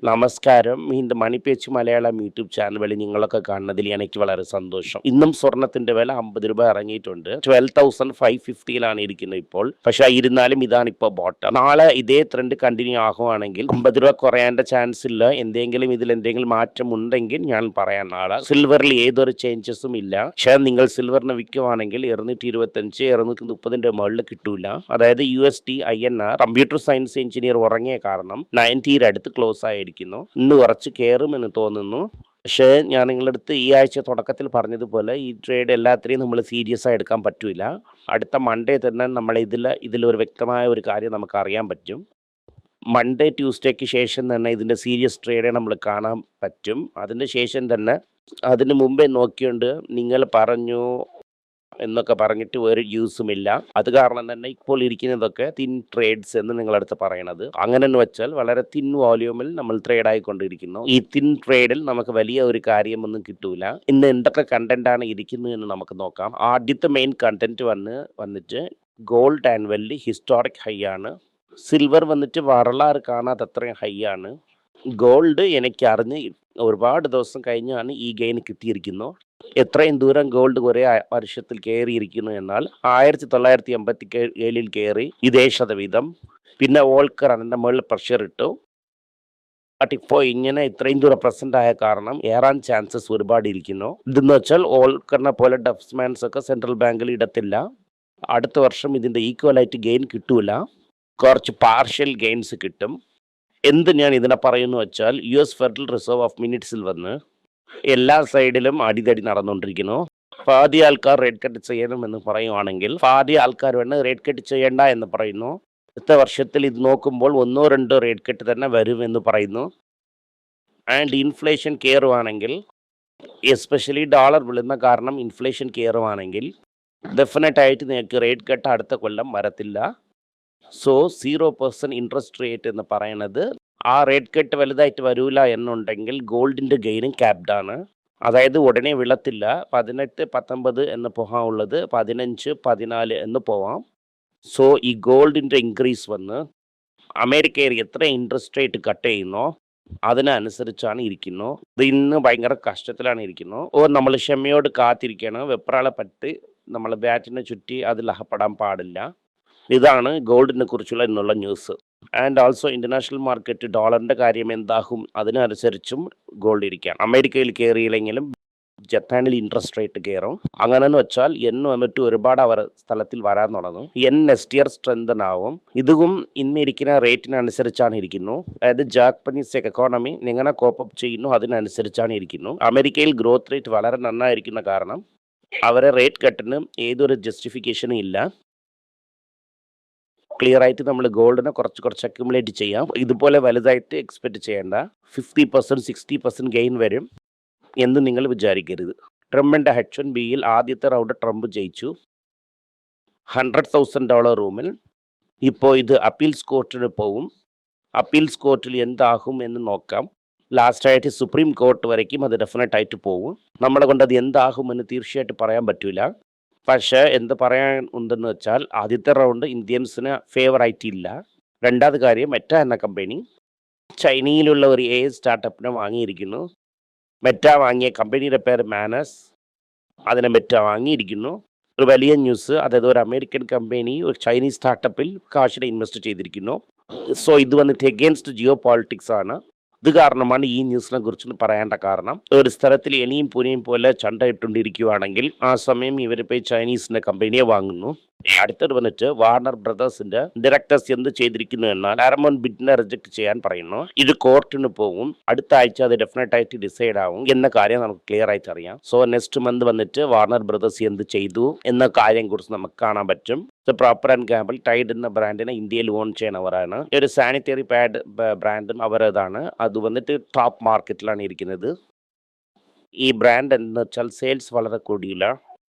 നമസ്കാരം. വീണ്ടും മണിപ്പേച്ച് Malayalam YouTube channel വഴി നിങ്ങളൊക്കെ കാണുന്നതിൽ എനിക്ക് വളരെ സന്തോഷം. ഇന്നും സ്വർണത്തിന്റെ വില 50 രൂപ ഇറങ്ങിയിട്ടുണ്ട്. 12,550 ഇരിക്കുന്നത് ഇപ്പോൾ. പക്ഷെ ഇരുന്നാലും ഇതാണ് ഇപ്പോൾ ബോട്ടം. നാളെ ഇതേ ട്രെൻഡ് കണ്ടിന്യൂ ആകുവാണെങ്കിൽ 50 രൂപ കുറയാൻ്റെ ചാൻസ് ഇല്ല. എന്തെങ്കിലും മാറ്റം ഉണ്ടെങ്കിൽ ഞാൻ പറയാം നാളെ. സിൽവറിൽ ഏതൊരു ചേഞ്ചസും ഇല്ല. പക്ഷേ നിങ്ങൾ സിൽവറിന് വിൽക്കുവാണെങ്കിൽ 225 230 മുകളിൽ കിട്ടൂല. അതായത് USD INR computer science engineer ഉറങ്ങിയ കാരണം 90 അടുത്ത് ക്ലോസ് ആയിരിക്കും. ഇന്ന് കുറച്ച് കയറുമെന്ന് തോന്നുന്നു. പക്ഷേ ഞാൻ നിങ്ങളുടെ അടുത്ത് ഈ ആഴ്ച തുടക്കത്തിൽ പറഞ്ഞതുപോലെ ഈ ട്രേഡ് എല്ലാത്തിനെയും നമ്മൾ സീരിയസ് ആയി എടുക്കാൻ പറ്റില്ല. അടുത്ത മൺഡേ തന്നെ നമ്മൾ ഇതിലൊരു വ്യക്തമായ ഒരു കാര്യം നമുക്ക് അറിയാൻ പറ്റും. മൺഡേ ട്യൂസ്ഡേക്ക് ശേഷം തന്നെ ഇതിൻ്റെ സീരിയസ് ട്രേഡെ നമ്മൾ കാണാൻ പറ്റും. അതിന് ശേഷം തന്നെ അതിന് മുമ്പേ നോക്കിയോണ്ട് നിങ്ങൾ പറഞ്ഞു എന്നൊക്കെ പറഞ്ഞിട്ട് ഒരു യൂസുമില്ല. അത് കാരണം തന്നെ ഇപ്പോൾ ഇരിക്കുന്നതൊക്കെ തിൻ ട്രേഡ്സ് എന്ന് നിങ്ങളടുത്ത് പറയണത്. അങ്ങനെയെന്ന് വെച്ചാൽ വളരെ തിൻ വോള്യൂമിൽ നമ്മൾ ട്രേഡ് ആയിക്കൊണ്ടിരിക്കുന്നു. ഈ തിൻ ട്രേഡിൽ നമുക്ക് വലിയ ഒരു കാര്യമൊന്നും കിട്ടൂല. ഇന്ന് എന്തൊക്കെ കണ്ടന്റാണ് ഇരിക്കുന്നത് എന്ന് നമുക്ക് നോക്കാം. ആദ്യത്തെ മെയിൻ കണ്ടന്റ് വന്നിട്ട് ഗോൾഡ് ആൻഡ് വെള്ളി ഹിസ്റ്റോറിക് ഹൈ ആണ്. സിൽവർ വന്നിട്ട് വരലാറ് കാണാത്തത്രയും ഹൈ ആണ്. ഗോൾഡ് എനിക്ക് അറിഞ്ഞ് ഒരുപാട് ദിവസം കഴിഞ്ഞാണ് ഈ ഗെയിൻ കിട്ടിയിരിക്കുന്നു. എത്രയും ദൂരം ഗോൾഡ് ഒരേ വർഷത്തിൽ കയറിയിരിക്കുന്നു എന്നാൽ 1987 കയറി ഇതേ ശതവീതം. പിന്നെ വോൾക്കർ അതിൻ്റെ മുകളിൽ പ്രഷർ ഇട്ടു. ബട്ട് ഇപ്പോൾ ഇങ്ങനെ ഇത്രയും ദൂരം പ്രസന്റ് ആയ കാരണം ഏറാൻ ചാൻസസ് ഒരുപാട് ഇരിക്കുന്നു. ഇതെന്ന് വെച്ചാൽ വോൾക്കറിനെ പോലെ ഡെഫ്സ്മാൻസ് ഒക്കെ സെൻട്രൽ ബാങ്കിൽ ഇടത്തില്ല. അടുത്ത വർഷം ഇതിൻ്റെ ഈക്വലായിട്ട് ഗെയിൻ കിട്ടൂല. കുറച്ച് പാർഷ്യൽ ഗെയിൻസ് കിട്ടും. എന്ത് ഞാൻ ഇതിനെ പറയുന്നു വെച്ചാൽ US ഫെഡറൽ റിസർവ് ഓഫ് മിനിറ്റ്സിൽ വന്ന് എല്ലാ സൈഡിലും അടിതടി നടന്നുകൊണ്ടിരിക്കുന്നു. പാതി ആൾക്കാർ റേറ്റ് കട്ട് ചെയ്യണമെന്ന് പറയുവാണെങ്കിൽ പാതി ആൾക്കാർ വേണം റേറ്റ് കട്ട് ചെയ്യണ്ട എന്ന് പറയുന്നു. അടുത്ത വർഷത്തിൽ ഇത് നോക്കുമ്പോൾ 1-2 റേറ്റ് കട്ട് തന്നെ വരുമെന്ന് പറയുന്നു. ആൻഡ് ഇൻഫ്ലേഷൻ കയറുവാണെങ്കിൽ എസ്പെഷ്യലി ഡോളർ വിളുന്ന കാരണം ഇൻഫ്ലേഷൻ കയറുവാണെങ്കിൽ ഡെഫിനറ്റായിട്ട് നിങ്ങൾക്ക് റേറ്റ് കട്ട് അടുത്ത കൊല്ലം വരത്തില്ല. സോ 0% ഇൻട്രസ്റ്റ് റേറ്റ് എന്ന് പറയുന്നത് ആ റേറ്റ് കട്ട് വലുതായിട്ട് വരൂല എന്നുണ്ടെങ്കിൽ ഗോൾഡിൻ്റെ ഗെയിനും ക്യാപ്ഡാണ്. അതായത് ഉടനെ വിളത്തില്ല. 18, 19 എന്ന് പോകാനുള്ളത് 15, 14 എന്ന് പോവാം. സോ ഈ ഗോൾഡിൻ്റെ ഇൻക്രീസ് വന്ന് അമേരിക്കയിൽ എത്ര ഇൻട്രസ്റ്റ് റേറ്റ് കട്ട് ചെയ്യുന്നോ അതിനനുസരിച്ചാണ് ഇരിക്കുന്നു. ഇത് ഇന്ന് ഭയങ്കര കഷ്ടത്തിലാണ് ഇരിക്കുന്നു. നമ്മൾ ക്ഷമയോട് കാത്തിരിക്കണം. വെപ്രാളെ പറ്റി നമ്മൾ ബാറ്റിനെ ചുറ്റി അതിൽ അകപ്പെടാൻ പാടില്ല. ഇതാണ് ഗോൾഡിനെ കുറിച്ചുള്ള ഇന്നുള്ള news. And also international market ഡോളറിന്റെ കാര്യം എന്താകും അതിനനുസരിച്ചും ഗോൾഡ് ഇരിക്കാം. അമേരിക്കയിൽ കയറിയില്ലെങ്കിലും ജപ്പാനിൽ ഇൻട്രസ്റ്റ് റേറ്റ് കയറും. അങ്ങനെയെന്ന് വെച്ചാൽ വന്നിട്ട് ഒരുപാട് അവർ സ്ഥലത്തിൽ വരാൻ തുടങ്ങും. നെക്സ്റ്റ് ഇയർ സ്ട്രെങ്തൻ ആവും. ഇതും ഇന്നിരിക്കുന്ന റേറ്റിനനുസരിച്ചാണ് ഇരിക്കുന്നു. അതായത് ജാപ്പനീസ് എക്കോണമി എങ്ങനെ കോപ്പപ്പ് ചെയ്യുന്നു അതിനനുസരിച്ചാണ് ഇരിക്കുന്നു. അമേരിക്കയിൽ ഗ്രോത്ത് റേറ്റ് വളരെ നന്നായിരിക്കുന്ന കാരണം അവരെ റേറ്റ് കട്ടിന് ഏതൊരു ജസ്റ്റിഫിക്കേഷനും ഇല്ല. ക്ലിയർ ആയിട്ട് നമ്മൾ ഗോൾഡിനെ കുറച്ച് അക്യുമുലേറ്റ് ചെയ്യാം. ഇതുപോലെ വലുതായിട്ട് എക്സ്പെക്ട് ചെയ്യേണ്ട. 50%, 60% ഗെയിൻ വരും എന്ന് നിങ്ങൾ വിചാരിക്കരുത്. ട്രംപിൻ്റെ H1Bയിൽ ആദ്യത്തെ റൗണ്ട് ട്രംപ് ജയിച്ചു. $100,000 റൂമിൽ. ഇപ്പോൾ ഇത് അപ്പീൽസ് കോർട്ടിന് പോവും. അപ്പീൽസ് കോർട്ടിൽ എന്താകും എന്ന് നോക്കാം. ലാസ്റ്റായിട്ട് സുപ്രീം കോർട്ട് വരയ്ക്കും അത് ഡെഫിനറ്റായിട്ട് പോവും. നമ്മളെ കൊണ്ട് അത് എന്താകുമെന്ന് തീർച്ചയായിട്ടും പറയാൻ പറ്റില്ല. പക്ഷേ എന്ത് പറയാൻ ഉണ്ടെന്ന് വെച്ചാൽ ആദ്യത്തെ റൗണ്ട് ഇന്ത്യൻസിന് ഫേവർ ആയിട്ടില്ല. രണ്ടാമത് കാര്യം മെറ്റ എന്ന കമ്പനി ചൈനയിലുള്ള ഒരു AI സ്റ്റാർട്ടപ്പിനെ വാങ്ങിയിരിക്കുന്നു. മെറ്റ വാങ്ങിയ കമ്പനിയുടെ പേര് മാനസ്. അതിനെ മെറ്റ വാങ്ങിയിരിക്കുന്നു. ഒരു വലിയ ന്യൂസ്. അതായത് ഒരു അമേരിക്കൻ കമ്പനി ഒരു ചൈനീസ് സ്റ്റാർട്ടപ്പിൽ കാശിനെ ഇൻവെസ്റ്റ് ചെയ്തിരിക്കുന്നു. സോ ഇത് വന്നിട്ട് എഗെയിൻസ്റ്റ് ജിയോ പോളിറ്റിക്സ് ആണ്. ഇത് കാരണമാണ് ഈ ന്യൂസിനെ കുറിച്ച് പറയേണ്ട കാരണം. ഒരു സ്ഥലത്തിൽ എലിയും പൂനയും പോലെ ചണ്ടയിട്ടുണ്ടിരിക്കുകയാണെങ്കിൽ ആ സമയം ഇവർ പോയി ചൈനീസിന്റെ കമ്പനിയെ വാങ്ങുന്നു. അടുത്തത് വന്നിട്ട് വാർണർ ബ്രദേഴ്സിന്റെ ഡയറക്ടേഴ്സ് എന്ത് ചെയ്തിരിക്കുന്നു എന്നാൽ പാരമൗണ്ട് ബിഡിനെ റിജക്ട് ചെയ്യാൻ പറയുന്നു. ഇത് കോർട്ടിന് പോകും. അടുത്ത ആഴ്ച അത് ഡെഫിനറ്റ് ആയിട്ട് ഡിസൈഡ് ആവും എന്ന കാര്യം നമുക്ക് ക്ലിയർ ആയിട്ട് അറിയാം. സോ നെക്സ്റ്റ് മന്ത് വന്നിട്ട് വാർണർ ബ്രദേഴ്സ് എന്ത് ചെയ്തു എന്ന കാര്യം കുറിച്ച് നമുക്ക് കാണാൻ പറ്റും. പ്രോപ്പർ ആൻഡ് ഗാമ്പിൾ ടൈഡ് എന്ന ബ്രാൻഡിനെ ഇന്ത്യയിൽ ഓൺ ചെയ്യുന്നവരാണ്. ഒരു സാനിറ്ററി പാഡ് ബ്രാൻഡും അവരതാണ്. അത് വന്നിട്ട് ടോപ്പ് മാർക്കറ്റിലാണ് ഇരിക്കുന്നത്. ഈ ബ്രാൻഡ് എന്ന് വെച്ചാൽ സെയിൽസ് വളരെ കൂടിയില്ല,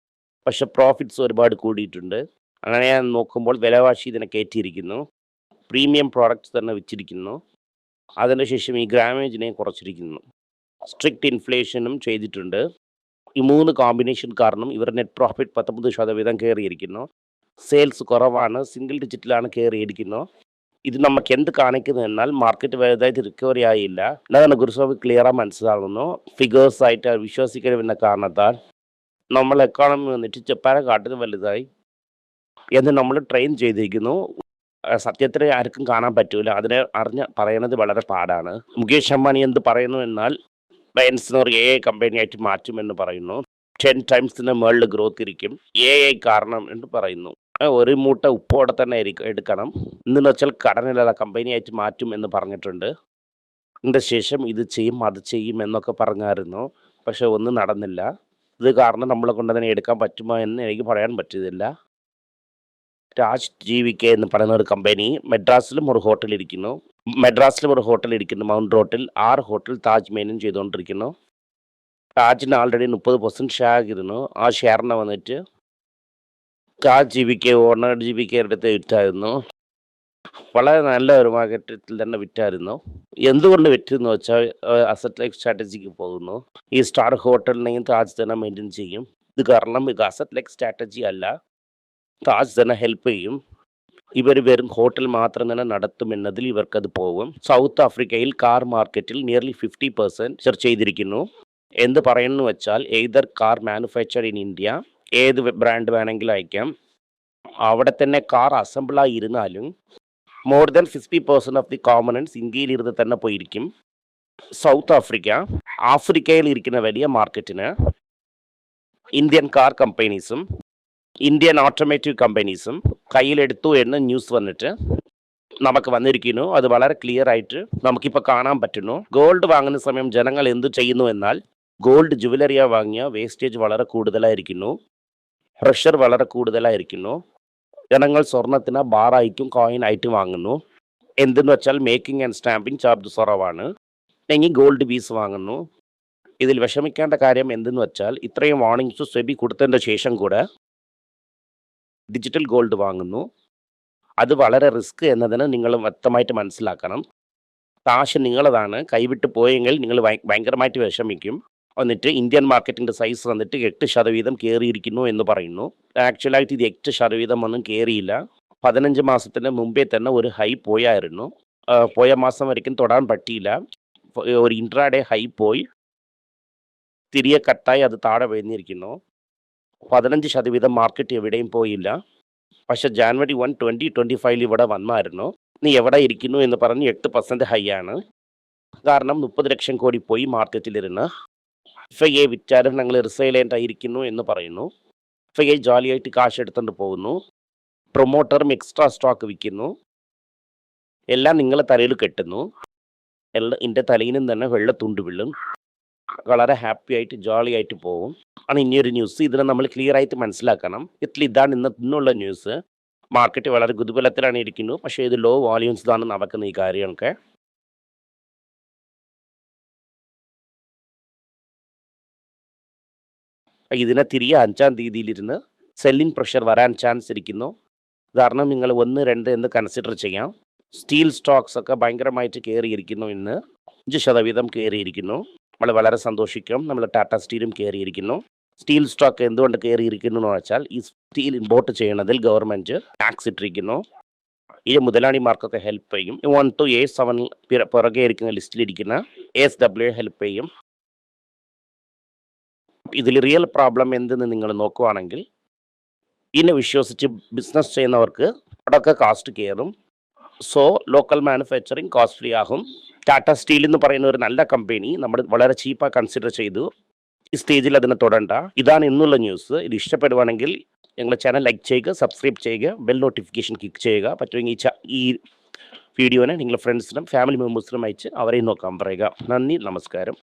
പക്ഷെ പ്രോഫിറ്റ്സ് ഒരുപാട് കൂടിയിട്ടുണ്ട്. അങ്ങനെ ഞാൻ നോക്കുമ്പോൾ വിലവാശി ഇതിനെ കയറ്റിയിരിക്കുന്നു. പ്രീമിയം പ്രോഡക്റ്റ്സ് തന്നെ വെച്ചിരിക്കുന്നു. അതിനുശേഷം ഈ ഗ്രാമേജിനെ കുറച്ചിരിക്കുന്നു. സ്ട്രിക്റ്റ് ഇൻഫ്ലേഷനും ചെയ്തിട്ടുണ്ട്. ഈ 3 കോമ്പിനേഷൻ കാരണം ഇവർ നെറ്റ് പ്രോഫിറ്റ് 19% കയറിയിരിക്കുന്നു. സെയിൽസ് കുറവാണ്. സിംഗിൾ ഡിജിറ്റിലാണ് കയറിയിരിക്കുന്നു. ഇത് നമുക്ക് എന്ത് കാണിക്കുന്നു എന്നാൽ മാർക്കറ്റ് വലുതായിട്ട് റിക്കവറി ആയില്ല. അതാണ് ഗുരുസ്വാമി ക്ലിയറായി മനസ്സിലാകുന്നു. ഫിഗേഴ്സ് ആയിട്ട് വിശ്വസിക്കണമെന്ന കാരണത്താൽ നമ്മൾ എക്കോണമി വന്നിട്ട് ജപ്പാനെക്കാട്ടിലും വലുതായി എന്ന് നമ്മൾ ട്രെയിൻ ചെയ്തിരിക്കുന്നു. സത്യത്തിൽ ആർക്കും കാണാൻ പറ്റൂല. അതിനെ അറിഞ്ഞ് പറയുന്നത് വളരെ പാടാണ്. മുകേഷ് അംബാനി എന്ത് പറയുന്നു എന്നാൽ ബൈൻസിന് ഒരു AI കമ്പനിയായിട്ട് മാറ്റുമെന്ന് പറയുന്നു. 10 ടൈംസിന് മുകളിൽ ഗ്രോത്ത് ഇരിക്കും. AI കാരണം എന്ന് പറയുന്നു. ഒരു മൂട്ട ഉപ്പോടെ തന്നെ എടുക്കണം എന്ന് വെച്ചാൽ കടനിലുള്ള കമ്പനിയായിട്ട് മാറ്റും എന്ന് പറഞ്ഞിട്ടുണ്ട്. ഇതിൻ്റെ ശേഷം ഇത് ചെയ്യും അത് ചെയ്യും എന്നൊക്കെ പറഞ്ഞായിരുന്നു. പക്ഷെ ഒന്നും നടന്നില്ല. ഇത് കാരണം നമ്മളെ കൊണ്ട് തന്നെ എടുക്കാൻ പറ്റുമോ എന്ന് എനിക്ക് പറയാൻ പറ്റുന്നില്ല. രാജ് GVK എന്ന് പറയുന്ന ഒരു കമ്പനി മെഡ്രാസിലും ഒരു ഹോട്ടൽ ഇരിക്കുന്നു. മൗണ്ട് റോട്ടിൽ 6 ഹോട്ടൽ താജ് മെയിനും ചെയ്തുകൊണ്ടിരിക്കുന്നു. താജിന് ആൾറെഡി 30% ഷെയർ ഇരുന്നു. ആ ഷെയറിനെ വന്നിട്ട് രാജ് GVK ഓണർ GVK അടുത്ത് വിറ്റായിരുന്നു. വളരെ നല്ല ഒരു മാർക്കറ്റിൽ തന്നെ വിറ്റായിരുന്നു. എന്തുകൊണ്ട് വിറ്റെന്ന് വെച്ചാൽ അസറ്റ് ലൈഫ് സ്ട്രാറ്റജിക്ക് പോകുന്നു. ഈ സ്റ്റാർ ഹോട്ടലിനെയും താജ് തന്നെ മെയിൻറ്റെയിൻ ചെയ്യും. ഇത് കാരണം ഇത് അസറ്റ് ലൈഫ് സ്ട്രാറ്റജി അല്ല, താജ് തന്നെ ഹെൽപ്പ് ചെയ്യും. ഇവർ വെറും ഹോട്ടൽ മാത്രം തന്നെ നടത്തുമെന്നതിൽ ഇവർക്കത് പോകും. സൗത്ത് ആഫ്രിക്കയിൽ കാർ മാർക്കറ്റിൽ നിയർലി 50% ചർച്ച ചെയ്തിരിക്കുന്നു. എന്ത് പറയുന്നു വെച്ചാൽ either car manufacture in India, ഏത് ബ്രാൻഡ് വേണമെങ്കിലും അയക്കാം. അവിടെ തന്നെ കാർ അസംബിളായി ഇരുന്നാലും more than 50% of the components ഇന്ത്യയിൽ ഇരുന്ന് തന്നെ പോയിരിക്കും. സൗത്ത് ആഫ്രിക്കയിൽ ഇരിക്കുന്ന വലിയ മാർക്കറ്റിന് ഇന്ത്യൻ കാർ കമ്പനീസും ഇന്ത്യൻ ഓട്ടോമേറ്റീവ് കമ്പനീസും കയ്യിലെടുത്തു എന്ന് ന്യൂസ് വന്നിട്ട് നമുക്ക് വന്നിരിക്കുന്നു. അത് വളരെ ക്ലിയർ ആയിട്ട് നമുക്കിപ്പോൾ കാണാൻ പറ്റുന്നു. ഗോൾഡ് വാങ്ങുന്ന സമയം ജനങ്ങൾ എന്ത് ചെയ്യുന്നു എന്നാൽ ഗോൾഡ് ജുവലറിയ വാങ്ങിയ വേസ്റ്റേജ് വളരെ കൂടുതലായിരിക്കുന്നു, പ്രഷർ വളരെ കൂടുതലായിരിക്കുന്നു. ജനങ്ങൾ സ്വർണത്തിന് ബാറായിട്ടും കോയിൻ ആയിട്ടും വാങ്ങുന്നു. എന്തെന്ന് വെച്ചാൽ മേക്കിംഗ് ആൻഡ് സ്റ്റാമ്പിങ് ചാർജ് കുറവാണ്. എങ്കിൽ ഗോൾഡ് പീസ് വാങ്ങുന്നു. ഇതിൽ വിഷമിക്കേണ്ട കാര്യം എന്തെന്ന് വെച്ചാൽ ഇത്രയും വാർണിങ്സ് സെബി കൊടുത്തതിൻ്റെ ശേഷം കൂടെ ഡിജിറ്റൽ ഗോൾഡ് വാങ്ങുന്നു. അത് വളരെ റിസ്ക് എന്നതിന് നിങ്ങൾ വ്യക്തമായിട്ട് മനസ്സിലാക്കണം. കാശ് നിങ്ങളതാണ്. കൈവിട്ട് പോയെങ്കിൽ നിങ്ങൾ ഭയങ്കരമായിട്ട് വിഷമിക്കും. എന്നിട്ട് ഇന്ത്യൻ മാർക്കറ്റിൻ്റെ സൈസ് വന്നിട്ട് 8% കയറിയിരിക്കുന്നു എന്ന് പറയുന്നു. ആക്ച്വലായിട്ട് ഇത് 8% ഒന്നും കയറിയില്ല. 15 മാസത്തിന് മുമ്പേ തന്നെ ഒരു ഹൈ പോയായിരുന്നു. പോയ മാസം വരയ്ക്കും തൊടാൻ പറ്റിയില്ല. ഒരു ഇൻട്രാഡേ ഹൈ പോയി തിരികെ കട്ടായി അത് താഴെ വീഴ്ന്നിരിക്കുന്നു. 15% മാർക്കറ്റ് എവിടെയും പോയില്ല. പക്ഷെ ജാനുവരി 1, 2025 ഇവിടെ വന്നായിരുന്നു. നീ എവിടെ ഇരിക്കുന്നു എന്ന് പറഞ്ഞ് 8% ഹൈ ആണ്. കാരണം 30 ലക്ഷം കോടി പോയി മാർക്കറ്റിലിരുന്ന്. FIA വിറ്റാലും ഞങ്ങൾ റിസൈലൻ്റ് ആയിരിക്കുന്നു എന്ന് പറയുന്നു. FIA ജോലിയായിട്ട് കാശ് എടുത്തുകൊണ്ട് പോകുന്നു. പ്രൊമോട്ടറും എക്സ്ട്രാ സ്റ്റോക്ക് വിൽക്കുന്നു. എല്ലാം നിങ്ങളെ തലയിൽ കെട്ടുന്നു. എൻ്റെ തലയിലും തന്നെ വെള്ളത്തുണ്ട് വീഴും. വളരെ ഹാപ്പി ആയിട്ട് ജോളി ആയിട്ട് പോകും ആണ് ഇനിയൊരു ന്യൂസ്. ഇതിനെ നമ്മൾ ക്ലിയർ ആയിട്ട് മനസ്സിലാക്കണം. ഇതാണ് ഇന്നുള്ള ന്യൂസ്. മാർക്കറ്റ് വളരെ ഗുരുബലത്തിലാണ് ഇരിക്കുന്നു. പക്ഷേ ഇത് ലോ വോളിയൂംസ് ആണ് നടക്കുന്ന ഈ കാര്യമൊക്കെ. ഇതിനെ തിരികെ 5-ാം തീയതിയിലിരുന്ന് സെല്ലിംഗ് പ്രഷർ വരാൻ ചാൻസ് ഇരിക്കുന്നു. കാരണം നിങ്ങൾ 1, 2 എന്ന് കൺസിഡർ ചെയ്യാം. സ്റ്റീൽ സ്റ്റോക്സ് ഒക്കെ ഭയങ്കരമായിട്ട് കയറിയിരിക്കുന്നു. ഇന്ന് 5% കയറിയിരിക്കുന്നു. നമ്മൾ വളരെ സന്തോഷിക്കും. നമ്മൾ ടാറ്റ സ്റ്റീലും കയറിയിരിക്കുന്നു. സ്റ്റീൽ സ്റ്റോക്ക് എന്തുകൊണ്ട് കയറിയിരിക്കുന്നു എന്ന് വെച്ചാൽ ഈ സ്റ്റീൽ ഇമ്പോർട്ട് ചെയ്യുന്നതിൽ ഗവൺമെൻറ് ടാക്സ് ഇട്ടിരിക്കുന്നു. ഈ മുതലാളിമാർക്കൊക്കെ ഹെൽപ്പ് ചെയ്യും. 1 to A7 പുറകെ ഇരിക്കുന്ന ലിസ്റ്റിലിരിക്കുന്ന ASW ഹെൽപ്പ് ചെയ്യും. ഇതിൽ റിയൽ പ്രോബ്ലം എന്തെന്ന് നിങ്ങൾ നോക്കുവാണെങ്കിൽ ഇതിനെ വിശ്വസിച്ച് ബിസിനസ് ചെയ്യുന്നവർക്ക് അവിടെയൊക്കെ കാസ്റ്റ് കയറും. സോ ലോക്കൽ മാനുഫാക്ചറിങ് കോസ്റ്റ്ലി ആകും. ടാറ്റ സ്റ്റീൽ എന്ന് പറയുന്ന ഒരു നല്ല കമ്പനി നമ്മൾ വളരെ ചീപ്പായി കൺസിഡർ ചെയ്തു. ഈ സ്റ്റേജിൽ അതിനെ തൊടണ്ട. ഇതാണ് ഇന്നുള്ള ന്യൂസ്. ഇത് ഇഷ്ടപ്പെടുവാണെങ്കിൽ ഞങ്ങളുടെ ചാനൽ ലൈക്ക് ചെയ്യുക, സബ്സ്ക്രൈബ് ചെയ്യുക, ബെൽ നോട്ടിഫിക്കേഷൻ ക്ലിക്ക് ചെയ്യുക. പറ്റുമെങ്കിൽ ഈ വീഡിയോനെ നിങ്ങളുടെ ഫ്രണ്ട്സിനും ഫാമിലി മെമ്പേഴ്സിനും അയച്ച് അവരെയും നോക്കാൻ പറയുക. നന്ദി, നമസ്കാരം.